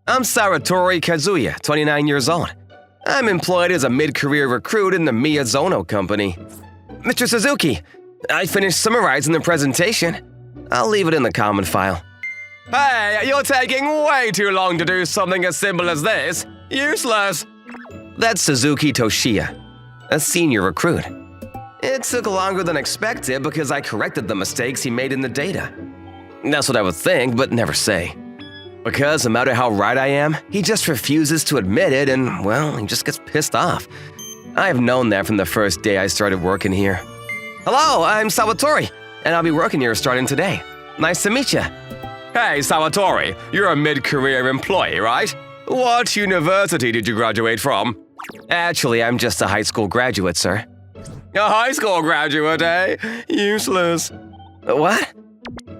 I'm Sarutori Kazuya, 29 years old. I'm employed as a mid-career recruit in the Miyazono company. Mr. Suzuki, I finished summarizing the presentation. I'll leave it in the comment file. Hey, you're taking way too long to do something as simple as this. Useless. That's Suzuki Toshiya, a senior recruit. It took longer than expected because I corrected the mistakes he made in the data. That's what I would think, but never say. Because no matter how right I am, he just refuses to admit it and, well, he just gets pissed off. I have known that from the first day I started working here. Hello, I'm Sawatori, and I'll be working here starting today. Nice to meet you. Hey, Sawatori, you're a mid-career employee, right? What university did you graduate from? Actually, I'm just a high school graduate, sir. A high school graduate, eh? Useless. What?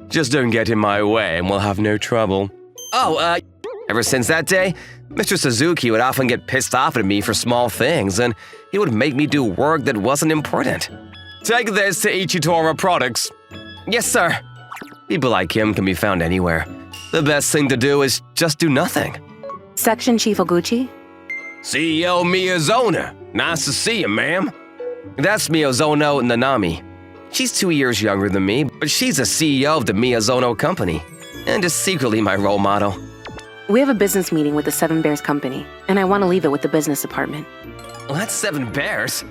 Just don't get in my way and we'll have no trouble. Ever since that day, Mr. Suzuki would often get pissed off at me for small things, and he would make me do work that wasn't important. Take this to Ichitora Products. Yes, sir. People like him can be found anywhere. The best thing to do is just do nothing. Section Chief Oguchi? CEO Miyazono. Nice to see you, ma'am. That's Miyazono Nanami. She's 2 years younger than me, but she's the CEO of the Miyazono company, and is secretly my role model. We have a business meeting with the Seven Bears company, and I want to leave it with the business department. Well, that's Seven Bears.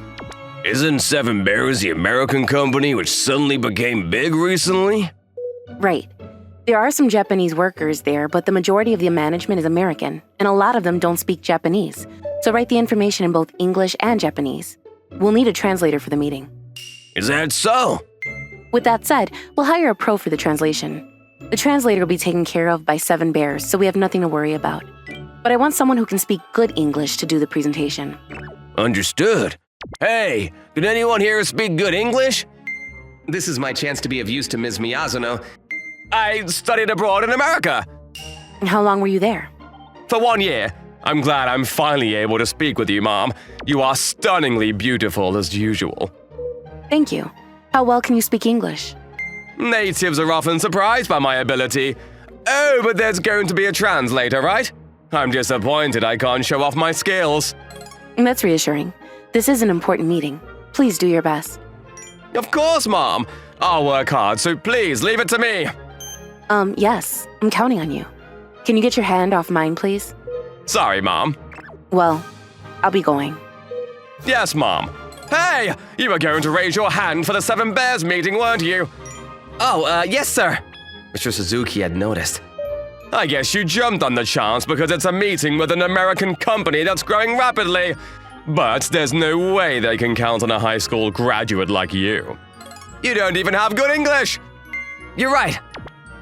Isn't Seven Bears the American company which suddenly became big recently? Right. There are some Japanese workers there, but the majority of the management is American, and a lot of them don't speak Japanese, so write the information in both English and Japanese. We'll need a translator for the meeting. Is that so? With that said, we'll hire a pro for the translation. The translator will be taken care of by Seven Bears, so we have nothing to worry about. But I want someone who can speak good English to do the presentation. Understood. Hey, did anyone here speak good English? This is my chance to be of use to Ms. Miyazono. I studied abroad in America. And how long were you there? For 1 year. I'm glad I'm finally able to speak with you, Mom. You are stunningly beautiful as usual. Thank you. How well can you speak English? Natives are often surprised by my ability. Oh, but there's going to be a translator, right? I'm disappointed I can't show off my skills. That's reassuring. This is an important meeting. Please do your best. Of course, Mom. I'll work hard, so please leave it to me. Yes. I'm counting on you. Can you get your hand off mine, please? Sorry, Mom. Well, I'll be going. Yes, Mom. Hey, you were going to raise your hand for the Seven Bears meeting, weren't you? Yes, sir. Mr. Suzuki had noticed. I guess you jumped on the chance because it's a meeting with an American company that's growing rapidly. But there's no way they can count on a high school graduate like you. You don't even have good English. You're right.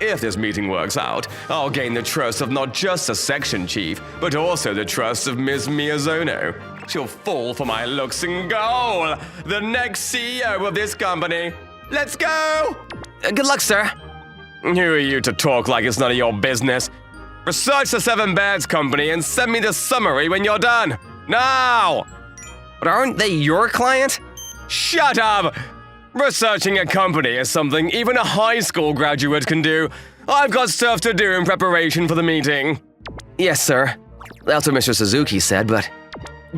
If this meeting works out, I'll gain the trust of not just the section chief, but also the trust of Ms. Miyazono. She'll fall for my looks and goal. The next CEO of this company. Let's go! Good luck, sir. Who are you to talk like it's none of your business? Research the Seven Bears company and send me the summary when you're done. Now! But aren't they your client? Shut up! Researching a company is something even a high school graduate can do. I've got stuff to do in preparation for the meeting. Yes, sir. That's what Mr. Suzuki said, but...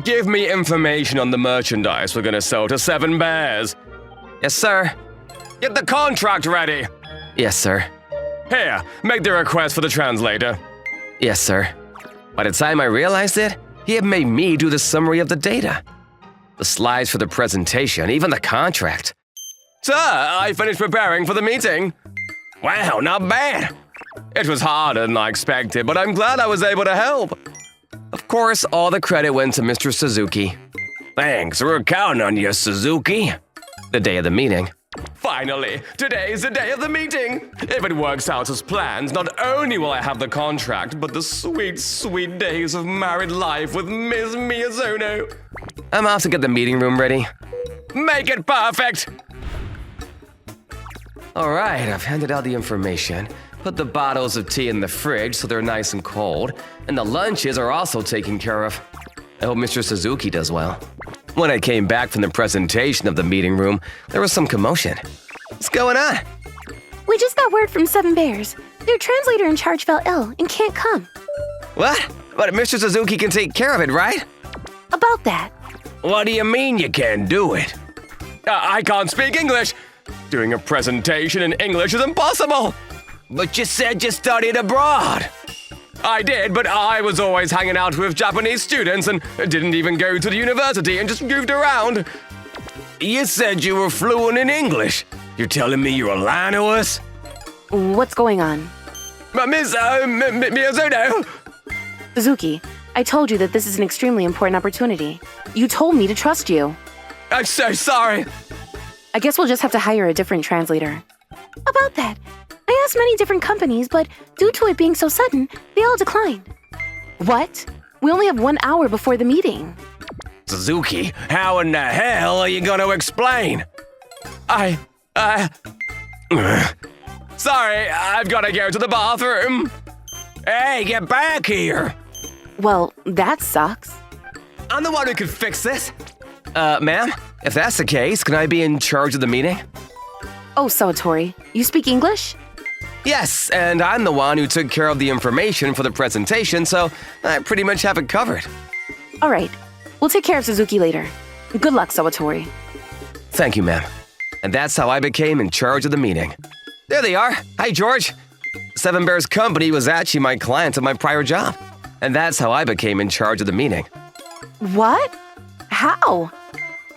Give me information on the merchandise we're gonna sell to Seven Bears. Yes, sir. Get the contract ready. Yes, sir. Here, make the request for the translator. Yes, sir. By the time I realized it, he had made me do the summary of the data. The slides for the presentation, even the contract. Sir, I finished preparing for the meeting. Wow, not bad. It was harder than I expected, but I'm glad I was able to help. Of course, all the credit went to Mr. Suzuki. Thanks, we're counting on you, Suzuki. The day of the meeting. Finally, today is the day of the meeting. If it works out as planned, not only will I have the contract, but the sweet, sweet days of married life with Ms. Miyazono. I'm off to get the meeting room ready. Make it perfect! All right, I've handed out the information, put the bottles of tea in the fridge so they're nice and cold, and the lunches are also taken care of. I hope Mr. Suzuki does well. When I came back from the presentation of the meeting room, there was some commotion. What's going on? We just got word from Seven Bears. Their translator in charge fell ill and can't come. What? But Mr. Suzuki can take care of it, right? About that. What do you mean you can't do it? I can't speak English. Doing a presentation in English is impossible. But you said you studied abroad. I did, but I was always hanging out with Japanese students and didn't even go to the university and just moved around. You said you were fluent in English. You're telling me you're lying to us? What's going on? Miss Miyazono? Suzuki, I told you that this is an extremely important opportunity. You told me to trust you. I'm so sorry. I guess we'll just have to hire a different translator. About that, I asked many different companies, but due to it being so sudden, they all declined. What? We only have 1 hour before the meeting. Suzuki, how in the hell are you gonna explain? Sorry, I've gotta go to the bathroom. Hey, get back here. Well, that sucks. I'm the one who could fix this. Ma'am, if that's the case, can I be in charge of the meeting? Oh, Sawatori, you speak English? Yes, and I'm the one who took care of the information for the presentation, so I pretty much have it covered. All right, we'll take care of Suzuki later. Good luck, Sawatori. Thank you, ma'am. And that's how I became in charge of the meeting. There they are. Hi, George. Seven Bears Company was actually my client at my prior job. And that's how I became in charge of the meeting. What? How?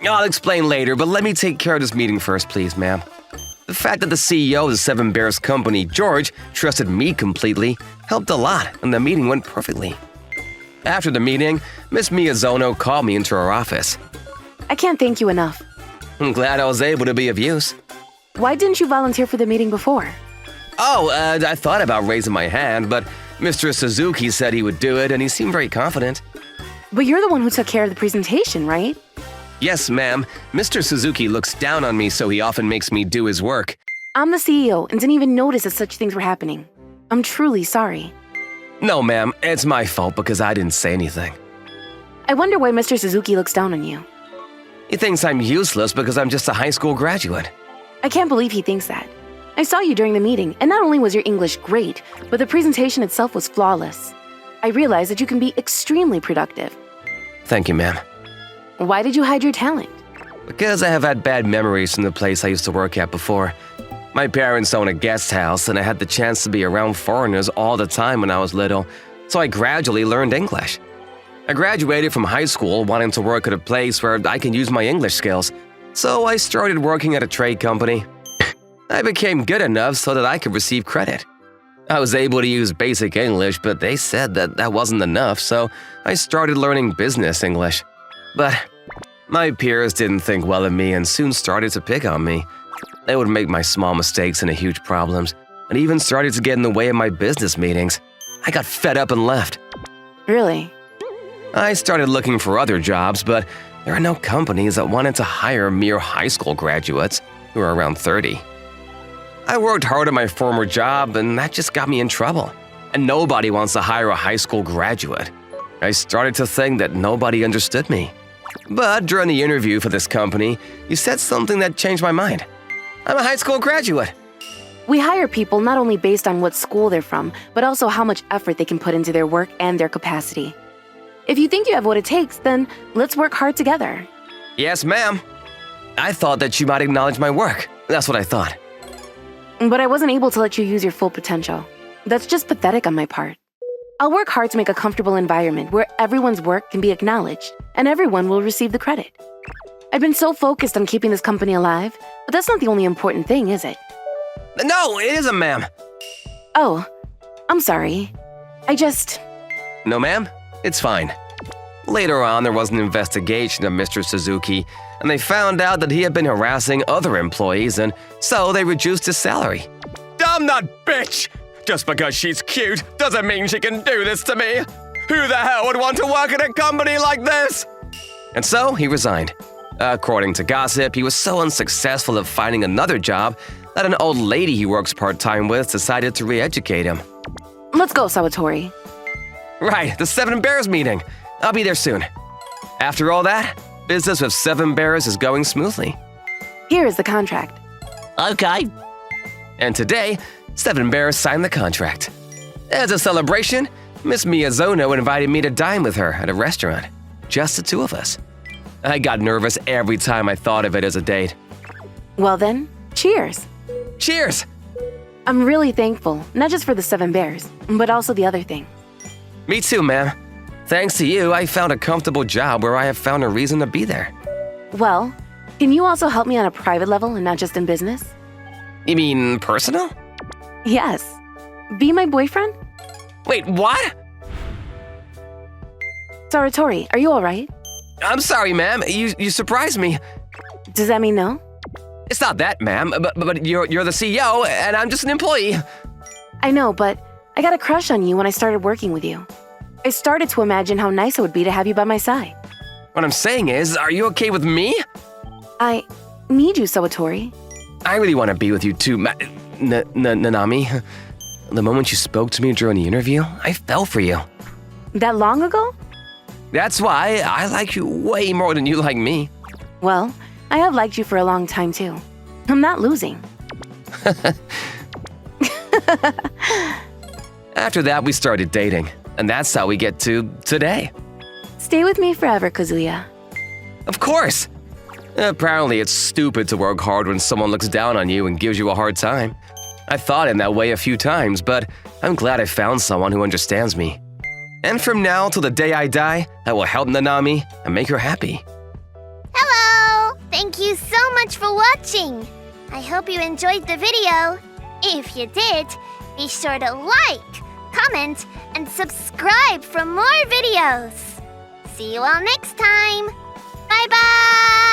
I'll explain later, but let me take care of this meeting first, please, ma'am. The fact that the CEO of the Seven Bears Company, George, trusted me completely helped a lot, and the meeting went perfectly. After the meeting, Miss Miyazono called me into her office. I can't thank you enough. I'm glad I was able to be of use. Why didn't you volunteer for the meeting before? I thought about raising my hand, but Mr. Suzuki said he would do it, and he seemed very confident. But you're the one who took care of the presentation, right? Yes, ma'am. Mr. Suzuki looks down on me, so he often makes me do his work. I'm the CEO and didn't even notice that such things were happening. I'm truly sorry. No, ma'am. It's my fault because I didn't say anything. I wonder why Mr. Suzuki looks down on you. He thinks I'm useless because I'm just a high school graduate. I can't believe he thinks that. I saw you during the meeting, and not only was your English great, but the presentation itself was flawless. I realized that you can be extremely productive. Thank you, ma'am. Why did you hide your talent? Because I have had bad memories from the place I used to work at before. My parents own a guest house, and I had the chance to be around foreigners all the time when I was little, so I gradually learned English. I graduated from high school wanting to work at a place where I can use my English skills, so I started working at a trade company. I became good enough so that I could receive credit. I was able to use basic English, but they said that wasn't enough, so I started learning business English. But my peers didn't think well of me and soon started to pick on me. They would make my small mistakes into huge problems, and even started to get in the way of my business meetings. I got fed up and left. Really? I started looking for other jobs, but there are no companies that wanted to hire mere high school graduates who are around 30. I worked hard at my former job, and that just got me in trouble. And nobody wants to hire a high school graduate. I started to think that nobody understood me. But during the interview for this company, you said something that changed my mind. I'm a high school graduate. We hire people not only based on what school they're from, but also how much effort they can put into their work and their capacity. If you think you have what it takes, then let's work hard together. Yes, ma'am. I thought that you might acknowledge my work. That's what I thought. But I wasn't able to let you use your full potential. That's just pathetic on my part. I'll work hard to make a comfortable environment where everyone's work can be acknowledged and everyone will receive the credit. I've been so focused on keeping this company alive, but that's not the only important thing, is it? No, it isn't, ma'am. Oh, I'm sorry. No, ma'am. It's fine. Later on, there was an investigation of Mr. Suzuki, and they found out that he had been harassing other employees, and so they reduced his salary. Damn that bitch! Just because she's cute doesn't mean she can do this to me. Who the hell would want to work at a company like this? And so he resigned. According to gossip, he was so unsuccessful at finding another job that an old lady he works part-time with decided to re-educate him. Let's go, Sawatori. Right, the Seven Bears meeting. I'll be there soon. After all that, business with Seven Bears is going smoothly. Here is the contract. Okay. And today, Seven Bears signed the contract. As a celebration, Miss Miyazono invited me to dine with her at a restaurant. Just the two of us. I got nervous every time I thought of it as a date. Well then, cheers. Cheers! I'm really thankful, not just for the 7 bears, but also the other thing. Me too, ma'am. Thanks to you, I found a comfortable job where I have found a reason to be there. Well, can you also help me on a private level and not just in business? You mean personal? Yes. Be my boyfriend? Wait, what? Saratori, are you alright? I'm sorry, ma'am. You surprised me. Does that mean no? It's not that, ma'am, but you're the CEO and I'm just an employee. I know, but I got a crush on you when I started working with you. I started to imagine how nice it would be to have you by my side. What I'm saying is, are you okay with me? I need you, Sawatori. I really want to be with you too, Nanami. The moment you spoke to me during the interview, I fell for you. That long ago? That's why I like you way more than you like me. Well, I have liked you for a long time too. I'm not losing. After that, we started dating, and that's how we get to today. Stay with me forever, Kazuya. Of course! Apparently, it's stupid to work hard when someone looks down on you and gives you a hard time. I thought in that way a few times, but I'm glad I found someone who understands me. And from now till the day I die, I will help Nanami and make her happy. Hello! Thank you so much for watching! I hope you enjoyed the video. If you did, be sure to like, comment, and subscribe for more videos. See you all next time! Bye-bye!